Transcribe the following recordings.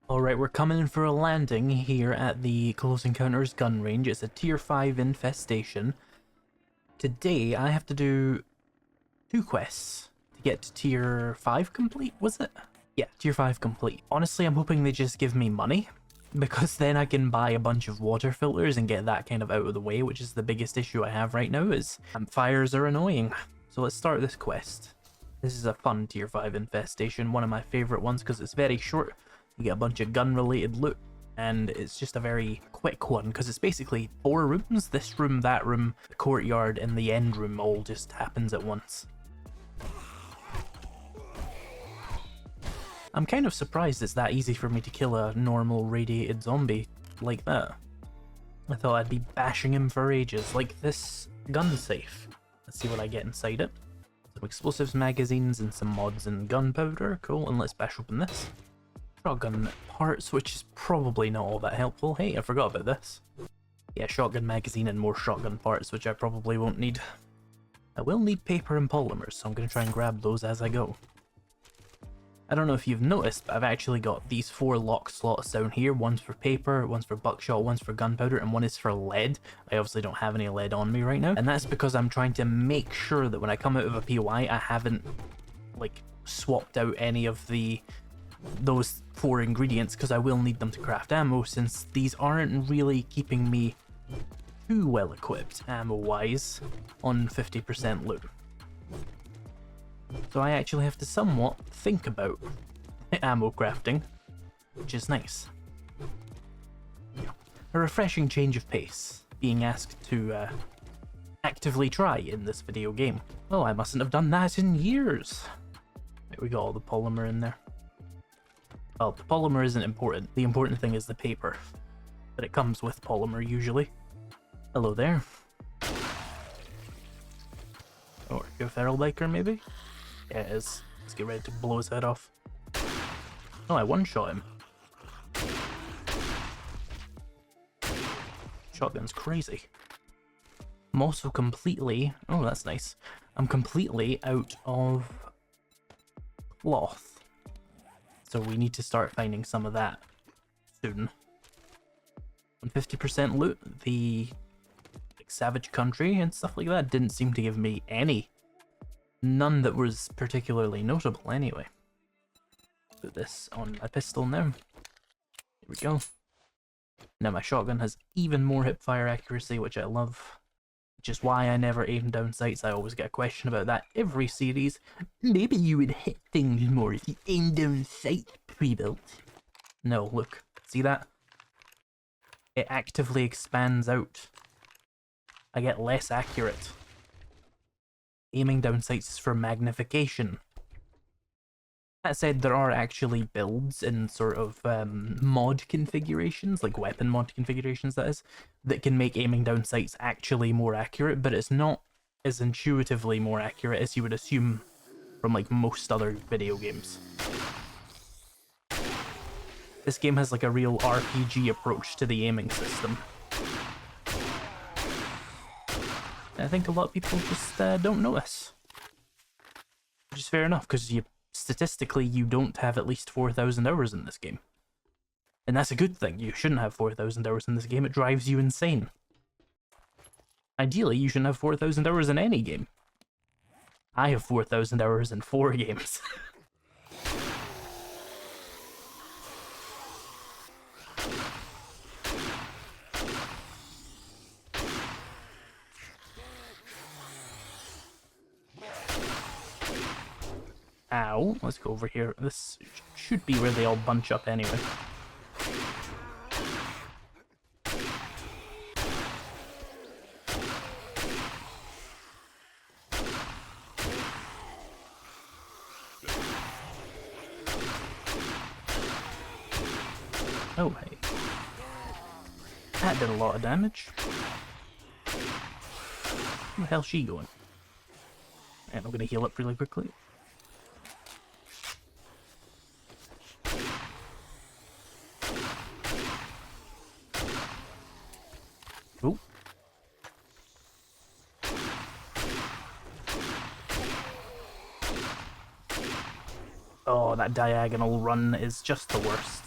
Alright, we're coming in for a landing here at the Close Encounters gun range. It's a tier 5 infestation. Today I have to do 2 quests to get to tier 5 complete, was it? Yeah, tier 5 complete. Honestly, I'm hoping they just give me money, because then I can buy a bunch of water filters and get that kind of out of the way, which is the biggest issue I have right now, is fires are annoying. So let's start this quest. This is a fun tier 5 infestation, one of my favourite ones because it's very short. You get a bunch of gun-related loot, and it's just a very quick one, because it's basically 4 rooms. This room, that room, the courtyard, and the end room all just happens at once. I'm kind of surprised it's that easy for me to kill a normal radiated zombie like that. I thought I'd be bashing him for ages, like this gun safe. Let's see what I get inside it. Some explosives, magazines, and some mods and gunpowder. Cool, and let's bash open this. Shotgun parts, which is probably not all that helpful. Hey, I forgot about this. Yeah, shotgun magazine and more shotgun parts, which I probably won't need. I will need paper and polymers, so I'm going to try and grab those as I go. I don't know if you've noticed, but I've actually got these 4 lock slots down here. One's for paper, one's for buckshot, one's for gunpowder, and one is for lead. I obviously don't have any lead on me right now, and that's because I'm trying to make sure that when I come out of a POI, I haven't, like, swapped out any of those 4 ingredients, because I will need them to craft ammo, since these aren't really keeping me too well equipped ammo-wise on 50% loot. So I actually have to somewhat think about ammo crafting, which is nice. A refreshing change of pace, being asked to actively try in this video game. Oh, I mustn't have done that in years. Right, we got all the polymer in there. Well, the polymer isn't important. The important thing is the paper. But it comes with polymer, usually. Hello there. Or a feral biker, maybe? Yeah, it is. Let's get ready to blow his head off. Oh, I one-shot him. Shotgun's crazy. I'm also completely... Oh, that's nice. I'm completely out of cloth. So we need to start finding some of that soon. On 50% loot, the Savage Country and stuff like that didn't seem to give me any. None that was particularly notable anyway. Put this on my pistol now. Here we go. Now my shotgun has even more hipfire accuracy, which I love. Which is why I never aim down sights. I always get a question about that every series. Maybe you would hit things more if you aim down sights, pre-built. No, look. See that? It actively expands out. I get less accurate. Aiming down sights is for magnification. That said, there are actually builds in sort of mod configurations, like weapon mod configurations that is, that can make aiming down sights actually more accurate, but it's not as intuitively more accurate as you would assume from like most other video games. This game has like a real RPG approach to the aiming system. I think a lot of people just don't notice. Which is fair enough, because statistically you don't have at least 4,000 hours in this game. And that's a good thing. You shouldn't have 4,000 hours in this game. It drives you insane. Ideally, you shouldn't have 4,000 hours in any game. I have 4,000 hours in 4 games. Ow, let's go over here. This should be where they all bunch up anyway. Oh, hey. That did a lot of damage. Where the hell's she going? And I'm gonna heal up really quickly. Ooh. Oh, that diagonal run is just the worst.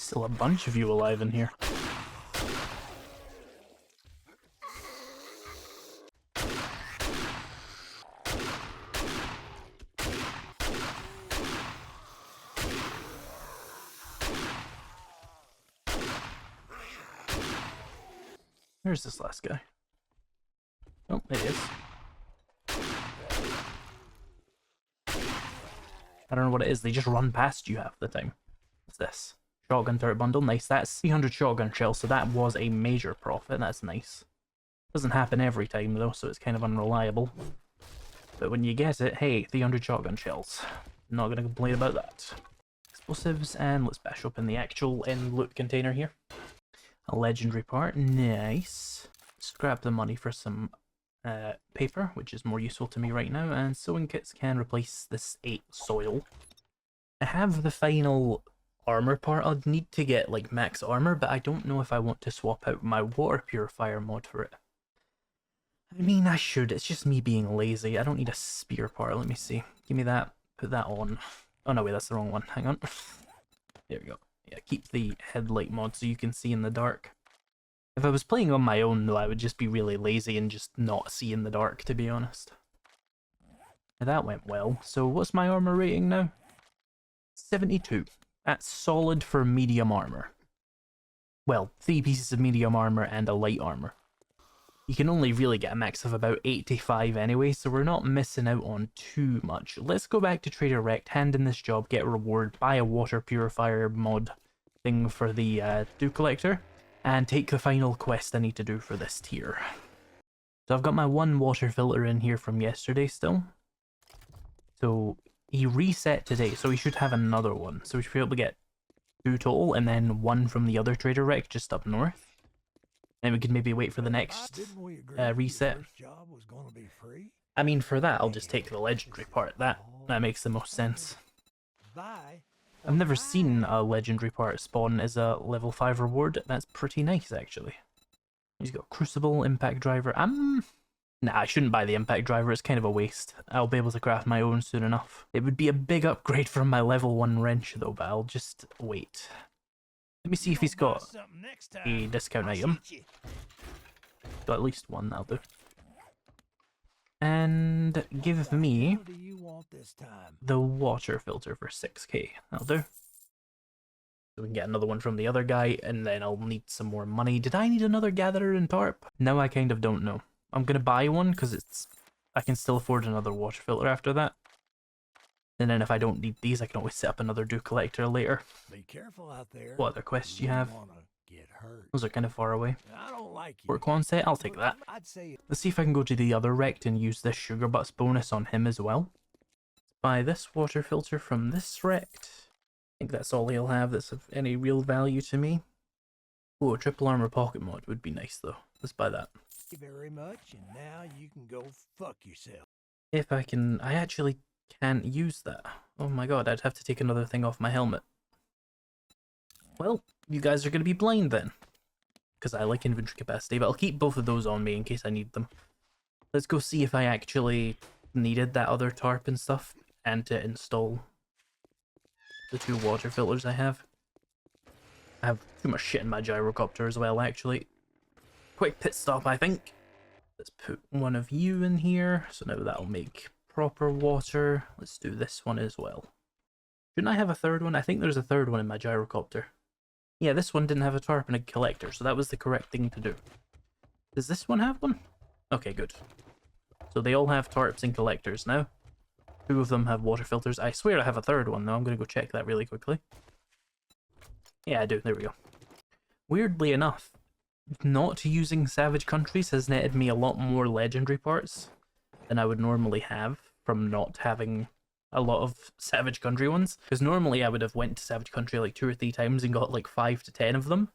still a bunch of you alive in here. Where's this last guy? Oh, it is. I don't know what it is, they just run past you half the time. What's this? Shotgun turret bundle, nice. That's 300 shotgun shells, so that was a major profit, that's nice. Doesn't happen every time though, so it's kind of unreliable. But when you get it, hey, 300 shotgun shells. Not gonna complain about that. Explosives, and let's bash open the actual end loot container here. A legendary part, nice. Scrap the money for some paper, which is more useful to me right now, and sewing kits can replace this 8 soil. I have the final armor part. I'd need to get like max armor, but I don't know if I want to swap out my water purifier mod for it. I mean, I should. It's just me being lazy. I don't need a spear part. Let me see. Give me that. Put that on. Oh no, wait, that's the wrong one. Hang on. There we go. Yeah, keep the headlight mod so you can see in the dark. If I was playing on my own, though, I would just be really lazy and just not see in the dark, to be honest. Now, that went well. So what's my armor rating now? 72. That's solid for medium armor. Well, 3 pieces of medium armor and a light armor. You can only really get a max of about 85 anyway, so we're not missing out on too much. Let's go back to Trader Rect, hand in this job, get a reward, buy a water purifier mod thing for the dew collector, and take the final quest I need to do for this tier. So I've got my 1 water filter in here from yesterday still. So he reset today, so we should have another one. So we should be able to get 2 total, and then 1 from the other Trader Rect just up north. And we could maybe wait for the next reset. I mean, for that, I'll just take the legendary part. That makes the most sense. I've never seen a legendary part spawn as a level 5 reward. That's pretty nice, actually. He's got Crucible, Impact Driver. Nah, I shouldn't buy the Impact Driver. It's kind of a waste. I'll be able to craft my own soon enough. It would be a big upgrade from my level 1 wrench, though, but I'll just wait. Let me see if he's got a discount item. Got at least one, that'll do. And give me the water filter for 6k. That'll do. So we can get another one from the other guy, and then I'll need some more money. Did I need another gatherer and tarp? No, I kind of don't know. I'm gonna buy one because I can still afford another water filter after that. And then if I don't need these, I can always set up another dew collector later. Be careful out there. What other quests do you have? Get hurt. Those are kind of far away. I don't like you. Work one set, I'll take that. Let's see if I can go to the other Rect and use this sugar butts bonus on him as well. Buy this water filter from this Rect. I think that's all he'll have that's of any real value to me. Oh, a triple armor pocket mod would be nice though. Let's buy that. Thank you very much, and now you can go fuck yourself. If I can, I actually can't use that. Oh my god, I'd have to take another thing off my helmet. Well, you guys are going to be blind then. Because I like inventory capacity, but I'll keep both of those on me in case I need them. Let's go see if I actually needed that other tarp and stuff, and to install the 2 water filters I have. I have too much shit in my gyrocopter as well, actually. Quick pit stop, I think. Let's put one of you in here, so now that'll make proper water. Let's do this one as well. Shouldn't I have a third one? I think there's a third one in my gyrocopter. Yeah, this one didn't have a tarp and a collector, so that was the correct thing to do. Does this one have one? Okay, good. So they all have tarps and collectors now. 2 of them have water filters. I swear I have a third one, though. I'm going to go check that really quickly. Yeah, I do. There we go. Weirdly enough, not using Savage Countries has netted me a lot more legendary parts than I would normally have from not having a lot of Savage Country ones. Because normally I would have went to Savage Country like 2 or 3 times and got like 5 to 10 of them.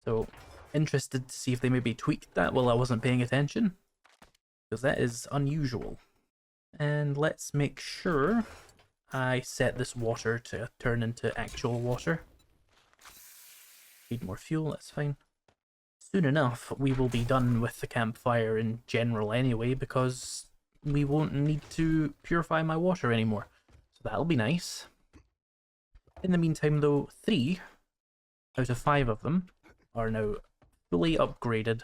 So, interested to see if they maybe tweaked that while I wasn't paying attention. Because that is unusual. And let's make sure I set this water to turn into actual water. Need more fuel, that's fine. Soon enough, we will be done with the campfire in general anyway, because we won't need to purify my water anymore. So that'll be nice. In the meantime though, 3 out of 5 of them are now fully upgraded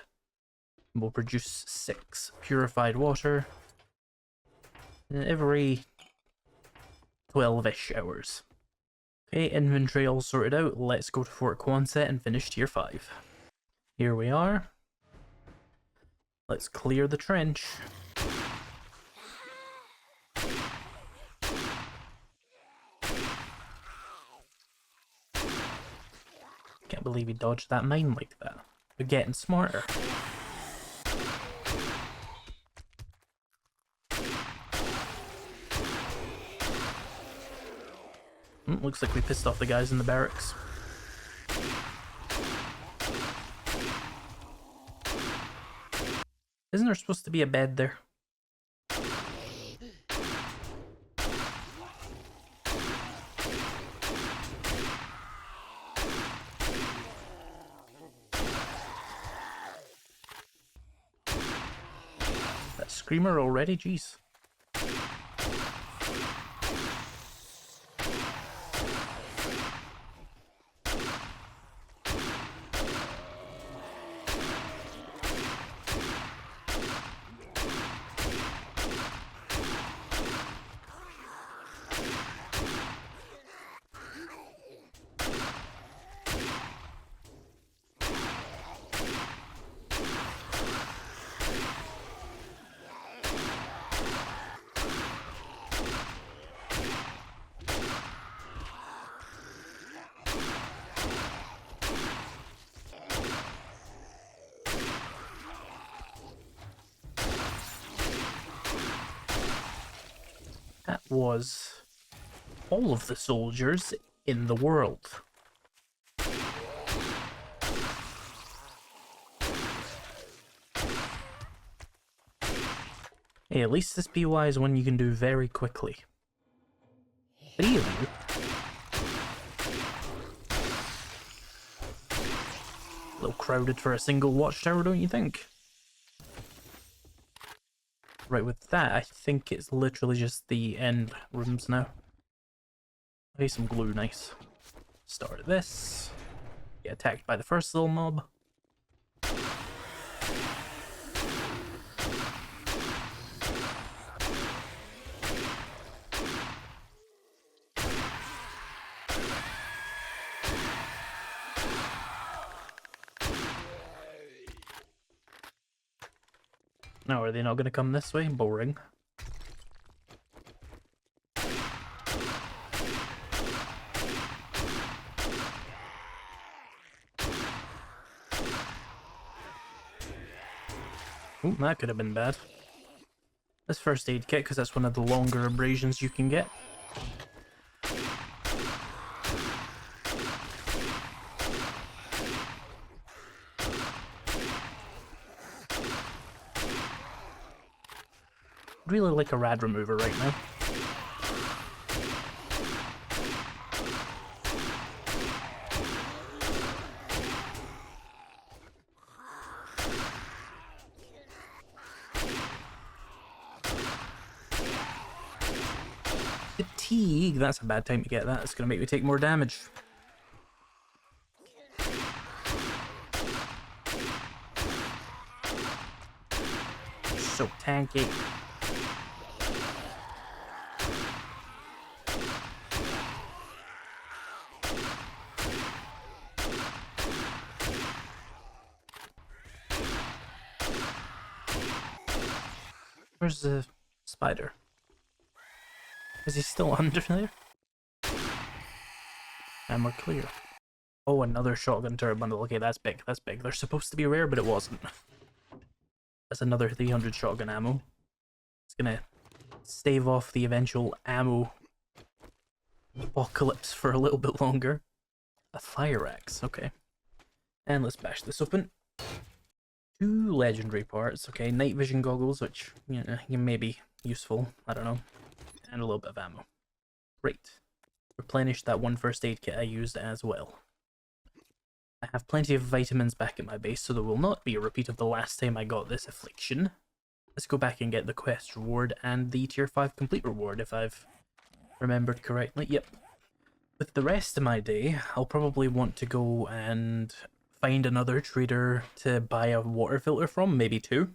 and will produce 6 purified water every 12-ish hours. Okay, inventory all sorted out. Let's go to Fort Quonset and finish tier 5. Here we are. Let's clear the trench. Can't believe he dodged that mine like that. We're getting smarter. Looks like we pissed off the guys in the barracks. Isn't there supposed to be a bed there? That screamer already? Jeez. That was all of the soldiers in the world. Hey, at least this PY is one you can do very quickly. 3 of you? A little crowded for a single watchtower, don't you think? Right, with that, I think it's literally just the end rooms now. Okay, some glue, nice. Start this. Get attacked by the first little mob. Now, are they not going to come this way? Boring. Ooh, that could have been bad. This first aid kit, because that's one of the longer abrasions you can get. Really like a rad remover right now. Fatigue, that's a bad time to get that. It's going to make me take more damage. So tanky. Where's the spider? Is he still under there? And we're clear. Oh, another shotgun turret bundle. Okay, that's big. That's big. They're supposed to be rare, but it wasn't. That's another 300 shotgun ammo. It's gonna stave off the eventual ammo apocalypse for a little bit longer. A fire axe. Okay. And let's bash this open. 2 legendary parts. Okay, night vision goggles, which, you know, may be useful. I don't know. And a little bit of ammo. Great. Replenish that one first aid kit I used as well. I have plenty of vitamins back at my base, so there will not be a repeat of the last time I got this affliction. Let's go back and get the quest reward and the tier 5 complete reward, if I've remembered correctly. Yep. with the rest of my day, I'll probably want to go and find another trader to buy a water filter from, maybe two,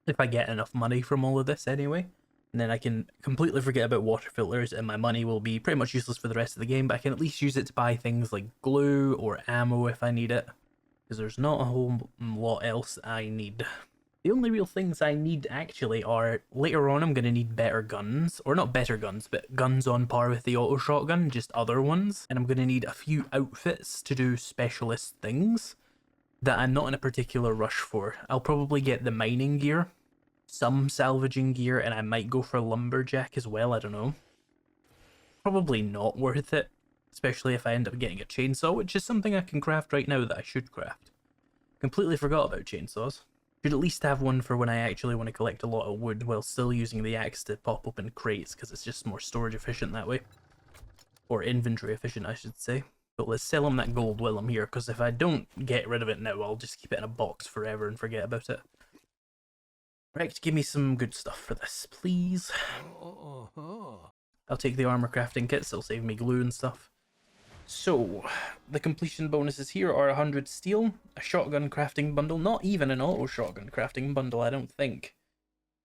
if I get enough money from all of this anyway. And then I can completely forget about water filters and my money will be pretty much useless for the rest of the game, but I can at least use it to buy things like glue or ammo if I need it, because there's not a whole lot else I need. The only real things I need actually are, later on I'm going to need better guns, or not better guns, but guns on par with the auto shotgun, just other ones, and I'm going to need a few outfits to do specialist things that I'm not in a particular rush for. I'll probably get the mining gear, some salvaging gear, and I might go for lumberjack as well, I don't know. Probably not worth it, especially if I end up getting a chainsaw, which is something I can craft right now that I should craft. Completely forgot about chainsaws. Should at least have one for when I actually want to collect a lot of wood while still using the axe to pop open crates, because it's just more storage efficient that way. Or inventory efficient, I should say. But let's sell him that gold while I'm here, because if I don't get rid of it now, I'll just keep it in a box forever and forget about it. Right, give me some good stuff for this, please. I'll take the armor crafting kits, it'll save me glue and stuff. So, the completion bonuses here are 100 steel, a shotgun crafting bundle, not even an auto shotgun crafting bundle, I don't think.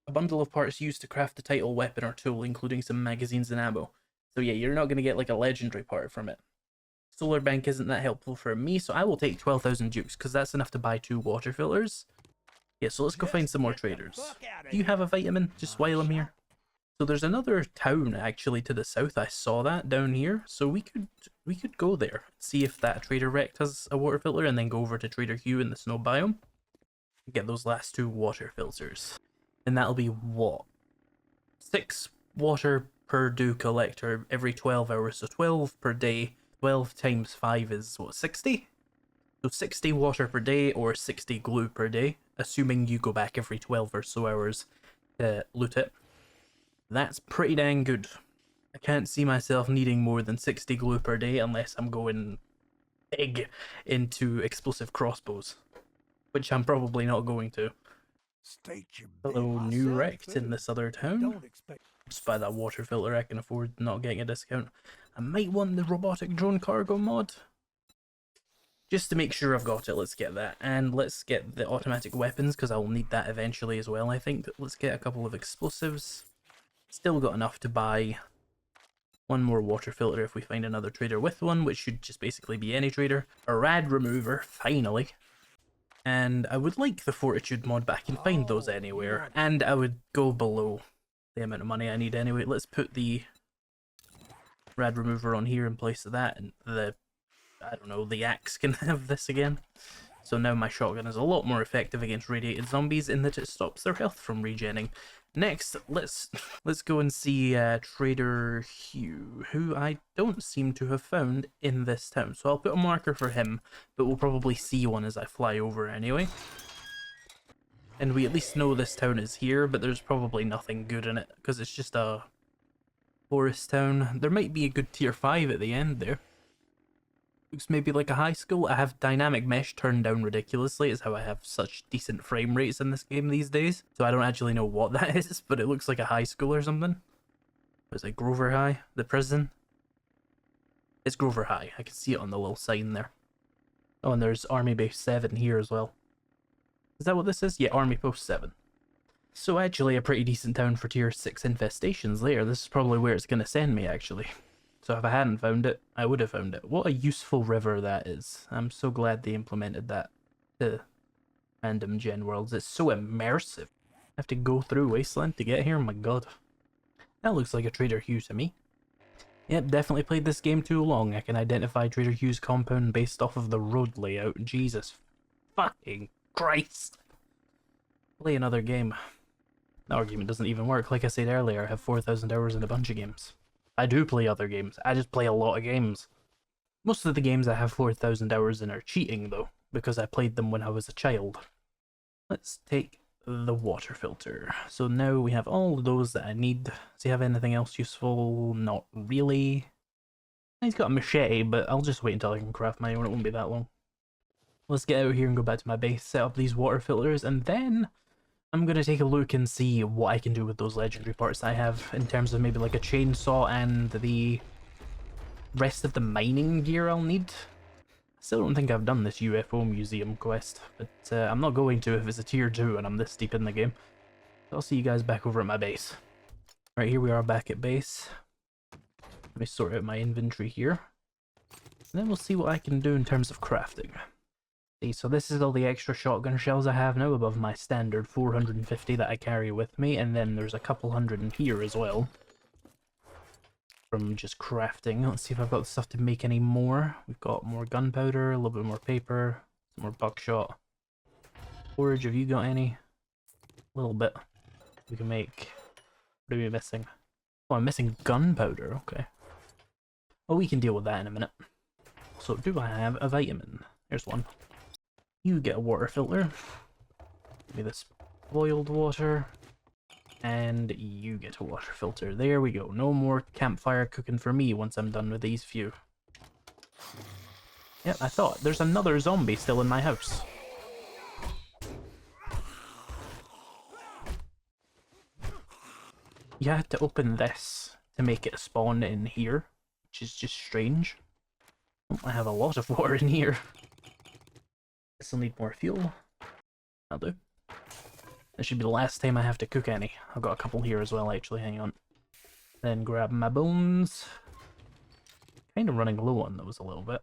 A bundle of parts used to craft the title weapon or tool, including some magazines and ammo. So yeah, you're not going to get like a legendary part from it. Solar bank isn't that helpful for me, so I will take 12,000 dukes, because that's enough to buy 2 water filters. Yeah, so let's go find some more traders. Do you have a vitamin, just while I'm here? So there's another town actually to the south. I saw that down here, so we could go there, see if that trader wrecked has a water filter, and then go over to Trader Hugh in the snow biome, get those last 2 water filters, and that'll be what, 6 water per dew collector every 12 hours, so 12 per day. 12 times 5 is what, 60? So 60 water per day or 60 glue per day, assuming you go back every 12 or so hours to loot it. That's pretty dang good. I can't see myself needing more than 60 glue per day unless I'm going big into explosive crossbows, which I'm probably not going to. Hello, new wrecked in this other town. Just buy that water filter, I can afford not getting a discount. I might want the robotic drone cargo mod. Just to make sure I've got it, let's get that. And let's get the automatic weapons, because I'll need that eventually as well, I think. Let's get a couple of explosives. Still got enough to buy 1 more water filter if we find another trader with one, which should just basically be any trader. A rad remover, finally. And I would like the fortitude mod, but I can find those anywhere. And I would go below the amount of money I need anyway. Let's put the rad remover on here in place of that, and I don't know, the axe can have this again. So now my shotgun is a lot more effective against radiated zombies in that it stops their health from regenning. Next, let's go and see Trader Hugh, who I don't seem to have found in this town. So I'll put a marker for him, but we'll probably see one as I fly over anyway. And we at least know this town is here, but there's probably nothing good in it, because it's just a forest town. There might be a good tier 5 at the end there. Looks maybe like a high school. I have dynamic mesh turned down ridiculously. It's how I have such decent frame rates in this game these days. So I don't actually know what that is, but it looks like a high school or something. Was it Grover High? The prison? It's Grover High. I can see it on the little sign there. Oh, and there's Army Base 7 here as well. Is that what this is? Yeah, Army Post 7. So actually a pretty decent town for tier 6 infestations there. This is probably where it's going to send me, actually. So if I hadn't found it, I would have found it. What a useful river that is. I'm so glad they implemented that to random gen worlds. It's so immersive. I have to go through Wasteland to get here? My god. That looks like a Trader Hugh to me. Yep, definitely played this game too long. I can identify Trader Hugh's compound based off of the road layout. Jesus fucking Christ. Play another game. The argument doesn't even work. Like I said earlier, I have 4,000 hours in a bunch of games. I do play other games. I just play a lot of games. Most of the games I have 4,000 hours in are cheating though, because I played them when I was a child. Let's take the water filter. So now we have all of those that I need. Does he have anything else useful? Not really. He's got a machete, but I'll just wait until I can craft my own. It won't be that long. Let's get out here and go back to my base, set up these water filters, and then I'm going to take a look and see what I can do with those legendary parts I have in terms of maybe like a chainsaw and the rest of the mining gear I'll need. Still don't think I've done this UFO museum quest, but I'm not going to if it's a tier 2 and I'm this deep in the game. I'll see you guys back over at my base. Right, here we are back at base. Let me sort out my inventory here. And then we'll see what I can do in terms of crafting. See, so this is all the extra shotgun shells I have now above my standard 450 that I carry with me, and then there's a couple hundred in here as well. From just crafting. Let's see if I've got stuff to make any more. We've got more gunpowder, a little bit more paper, some more buckshot. Forage, have you got any? A little bit. We can make... What are we missing? Oh, I'm missing gunpowder, okay. Well, we can deal with that in a minute. So, do I have a vitamin? Here's one. You get a water filter. Give me this boiled water. And you get a water filter. There we go. No more campfire cooking for me once I'm done with these few. Yep, I thought. There's another zombie still in my house. You had to open this to make it spawn in here, which is just strange. Oh, I have a lot of water in here. This'll need more fuel. That'll do. This should be the last time I have to cook any. I've got a couple here as well, actually, hang on. Then grab my bones. Kind of running low on those a little bit.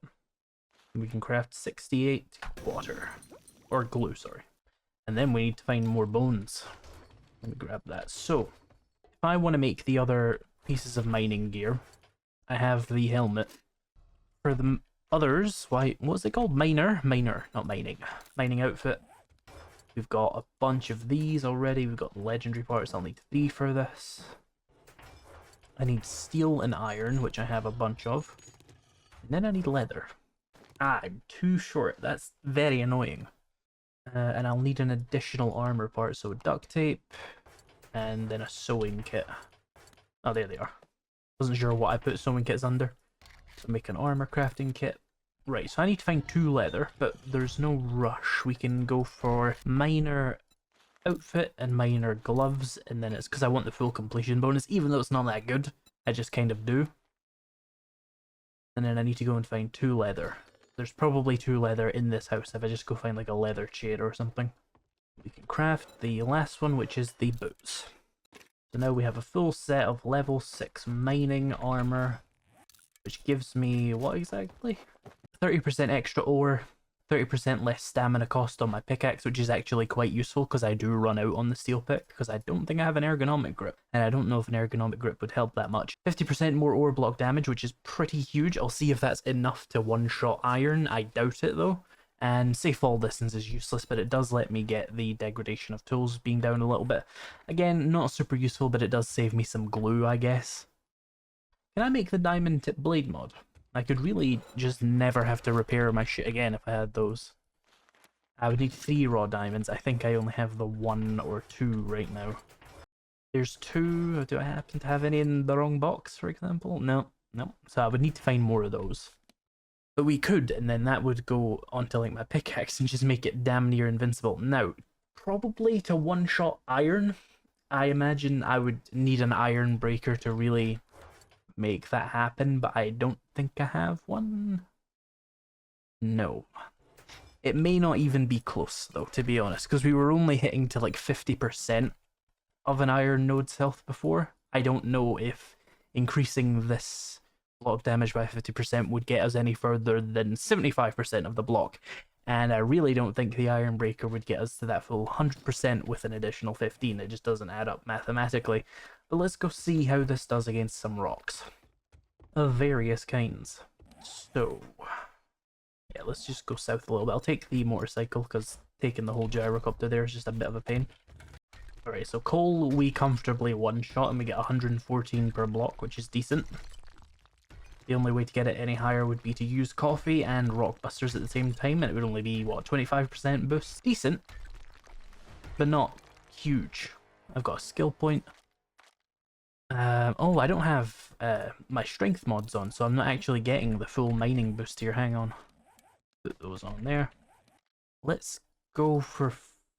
We can craft 68 water. Or glue, sorry. And then we need to find more bones. Let me grab that. So, if I want to make the other pieces of mining gear, I have the helmet. For the others, why, what's it called? Miner, not mining. Mining outfit. We've got a bunch of these already. We've got legendary parts. I'll need 3 for this. I need steel and iron, which I have a bunch of. And then I need leather. Ah, I'm too short. That's very annoying. And I'll need an additional armor part. So duct tape. And then a sewing kit. Oh, there they are. Wasn't sure what I put sewing kits under. So make an armor crafting kit. Right, so I need to find 2 leather, but there's no rush. We can go for miner outfit and miner gloves, and then it's because I want the full completion bonus, even though it's not that good. I just kind of do. And then I need to go and find 2 leather. There's probably 2 leather in this house if I just go find like a leather chair or something. We can craft the last one, which is the boots. So now we have a full set of level 6 mining armor, which gives me what exactly? 30% extra ore, 30% less stamina cost on my pickaxe, which is actually quite useful because I do run out on the steel pick because I don't think I have an ergonomic grip, and I don't know if an ergonomic grip would help that much. 50% more ore block damage, which is pretty huge. I'll see if that's enough to one-shot iron. I doubt it though. And safe fall distance is useless, but it does let me get the degradation of tools being down a little bit. Again, not super useful, but it does save me some glue, I guess. Can I make the diamond tip blade mod? I could really just never have to repair my shit again if I had those. I would need 3 raw diamonds. I think I only have the 1 or 2 right now. There's 2. Do I happen to have any in the wrong box, for example? No. So I would need to find more of those. But we could, and then that would go onto like my pickaxe and just make it damn near invincible. Now, probably to one-shot iron, I imagine I would need an iron breaker to really make that happen, but I don't think I have one. No. It may not even be close though, to be honest, because we were only hitting to like 50% of an iron node's health before. I don't know if increasing this block damage by 50% would get us any further than 75% of the block, and I really don't think the iron breaker would get us to that full 100% with an additional 15. It just doesn't add up mathematically. But let's go see how this does against some rocks of various kinds. So yeah, let's just go south a little bit. I'll take the motorcycle because taking the whole gyrocopter there is just a bit of a pain. Alright, so coal we comfortably one-shot and we get 114 per block, which is decent. The only way to get it any higher would be to use coffee and rock busters at the same time, and it would only be, what, 25% boost? Decent, but not huge. I've got a skill point. Oh, I don't have my strength mods on, so I'm not actually getting the full mining boost here. Hang on. Put those on there. Let's go for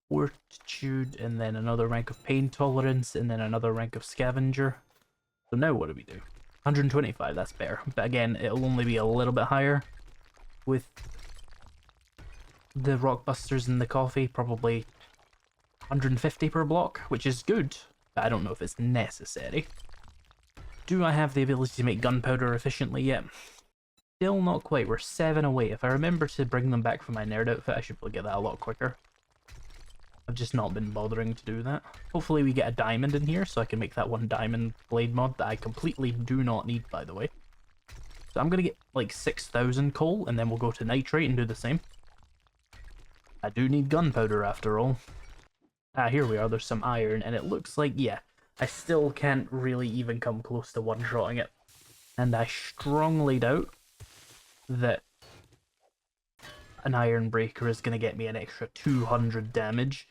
fortitude, and then another rank of pain tolerance, and then another rank of scavenger. So now what do we do? 125, that's better. But again, it'll only be a little bit higher with the rock busters and the coffee, probably 150 per block, which is good, but I don't know if it's necessary. Do I have the ability to make gunpowder efficiently yet? Still not quite. We're 7 away. If I remember to bring them back from my nerd outfit, I should probably get that a lot quicker. I've just not been bothering to do that. Hopefully we get a diamond in here so I can make that one diamond blade mod that I completely do not need, by the way. So I'm going to get like 6,000 coal, and then we'll go to nitrate and do the same. I do need gunpowder after all. Ah, here we are. There's some iron, and it looks like, yeah, I still can't really even come close to one-shotting it. And I strongly doubt that an iron breaker is going to get me an extra 200 damage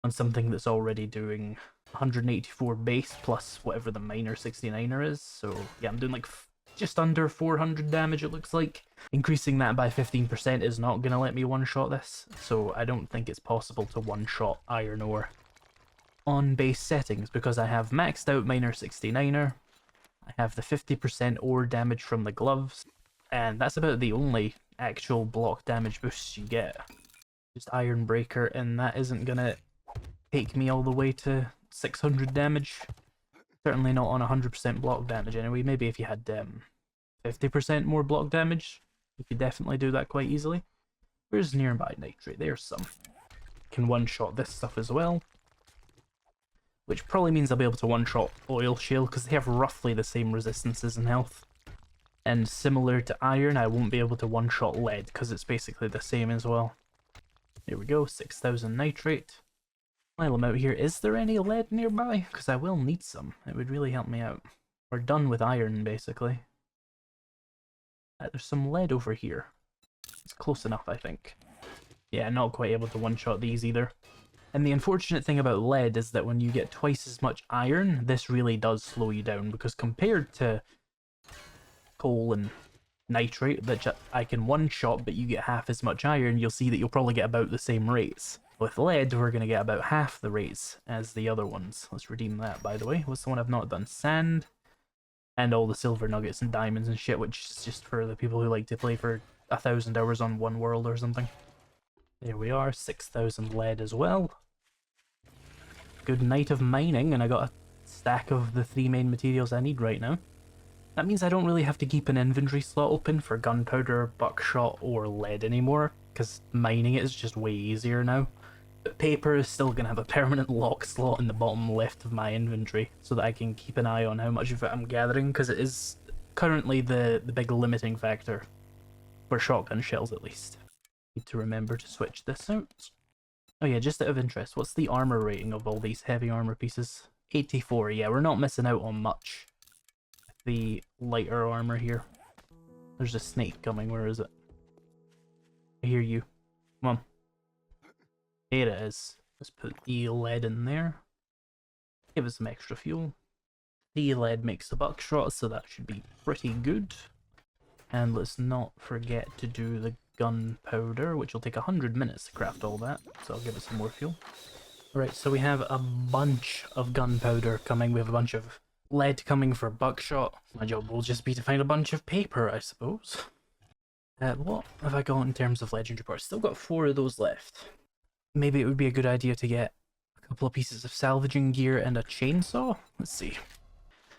on something that's already doing 184 base plus whatever the minor 69er is. So yeah, I'm doing like just under 400 damage, it looks like. Increasing that by 15% is not going to let me one-shot this, so I don't think it's possible to one-shot iron ore on base settings, because I have maxed out minor 69er, I have the 50% ore damage from the gloves, and that's about the only actual block damage boosts you get. Just iron breaker, and that isn't gonna take me all the way to 600 damage. Certainly not on 100% block damage anyway. Maybe if you had 50% more block damage, you could definitely do that quite easily. Where's nearby nitrate? There's some. Can one-shot this stuff as well, which probably means I'll be able to one-shot oil shale, because they have roughly the same resistances and health. And similar to iron, I won't be able to one-shot lead, because it's basically the same as well. Here we go, 6,000 nitrate. While I'm out here, is there any lead nearby? Because I will need some. It would really help me out. We're done with iron, basically. There's some lead over here. It's close enough, I think. Yeah, not quite able to one-shot these either. And the unfortunate thing about lead is that when you get twice as much iron, this really does slow you down, because compared to coal and nitrate, that I can one-shot but you get half as much iron, you'll see that you'll probably get about the same rates. With lead, we're going to get about half the rates as the other ones. Let's redeem that, by the way. What's the one I've not done? Sand. And all the silver nuggets and diamonds and shit, which is just for the people who like to play for 1,000 hours on one world or something. There we are, 6,000 lead as well. Good night of mining, and I got a stack of the 3 main materials I need right now. That means I don't really have to keep an inventory slot open for gunpowder, buckshot, or lead anymore, because mining it is just way easier now. But paper is still going to have a permanent lock slot in the bottom left of my inventory, so that I can keep an eye on how much of it I'm gathering, because it is currently the big limiting factor, for shotgun shells at least. Need to remember to switch this out. Oh yeah, just out of interest, what's the armor rating of all these heavy armor pieces? 84, yeah, we're not missing out on much. The lighter armor here. There's a snake coming, where is it? I hear you. Come on. There it is. Let's put the lead in there. Give us some extra fuel. The lead makes the buckshot, so that should be pretty good. And let's not forget to do the gunpowder, which will take 100 minutes to craft all that, so I'll give it some more fuel. Alright, so we have a bunch of gunpowder coming, we have a bunch of lead coming for buckshot. My job will just be to find a bunch of paper, I suppose. What have I got in terms of legendary parts? Still got 4 of those left. Maybe it would be a good idea to get a couple of pieces of salvaging gear and a chainsaw? Let's see.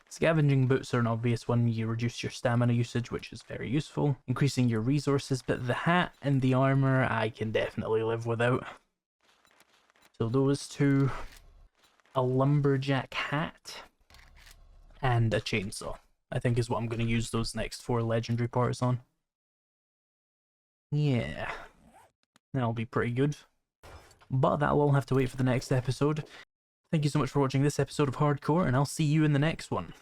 Scavenging boots are an obvious one. You reduce your stamina usage, which is very useful. Increasing your resources, but the hat and the armor I can definitely live without. So those 2, a lumberjack hat, and a chainsaw, I think is what I'm going to use those next 4 legendary parts on. Yeah, that'll be pretty good. But that'll all have to wait for the next episode. Thank you so much for watching this episode of Hardcore, and I'll see you in the next one.